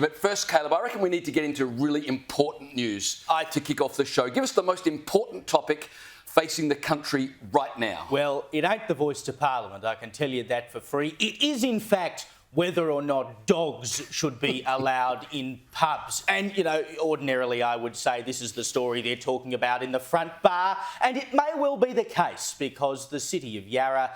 But first, Caleb, I reckon we need to get into really important news to kick off the show. Give us the most important topic facing the country right now. Well, it ain't the voice to Parliament, I can tell you that for free. It is, in fact, whether or not dogs should be allowed in pubs. And, you know, ordinarily I would say this is the story they're talking about in the front bar, and it may well be the case because the City of Yarra,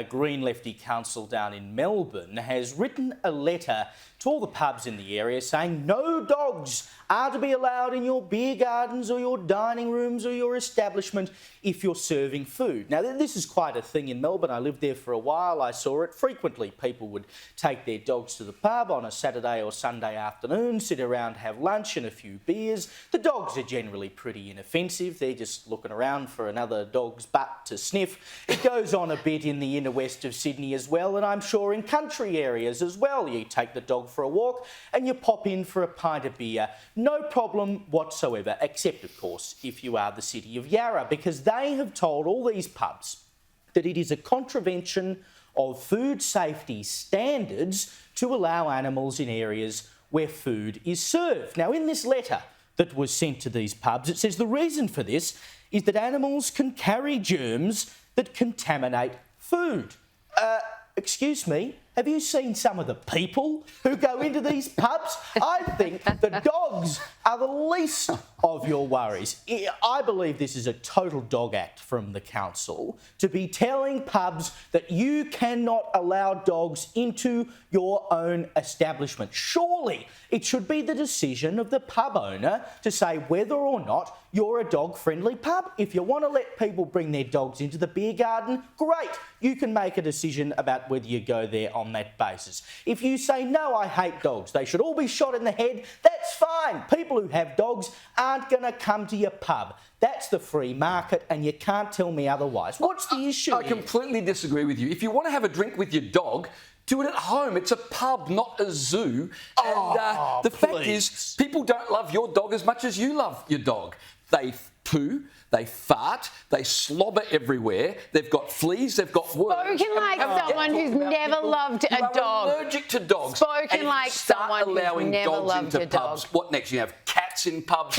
Green Lefty Council down in Melbourne, has written a letter to all the pubs in the area saying no dogs are to be allowed in your beer gardens or your dining rooms or your establishment if you're serving food. Now, this is quite a thing in Melbourne. I lived there for a while. I saw it frequently. People would take their dogs to the pub on a Saturday or Sunday afternoon, sit around, have lunch and a few beers. The dogs are generally pretty inoffensive. They're just looking around for another dog's butt to sniff. It goes on a bit in the inner west of Sydney as well, and I'm sure in country areas as well. You take the dog for a walk and you pop in for a pint of beer. No problem whatsoever, except, of course, if you are the City of Yarra, because they have told all these pubs that it is a contravention of food safety standards to allow animals in areas where food is served. Now, in this letter that was sent to these pubs, it says the reason for this is that animals can carry germs that contaminate food. Excuse me, have you seen some of the people who go into these pubs? I think the dogs are the least of your worries. I believe this is a total dog act from the council to be telling pubs that you cannot allow dogs into your own establishment. Surely it should be the decision of the pub owner to say whether or not you're a dog-friendly pub. If you want to let people bring their dogs into the beer garden, great. You can make a decision about whether you go there on that basis. If you say, no, I hate dogs, they should all be shot in the head, that's fine. People who have dogs aren't going to come to your pub. That's the free market, and you can't tell me otherwise. What's the issue I completely disagree with you. If you want to have a drink with your dog, do it at home. It's a pub, not a zoo. And the fact is, people don't love your dog as much as you love your dog. They poo, they fart, they slobber everywhere. They've got fleas, they've got worms. Spoken like someone who's never loved a dog. You are allergic to dogs. Spoken like someone who's never loved a dog. What next? You have cats in pubs.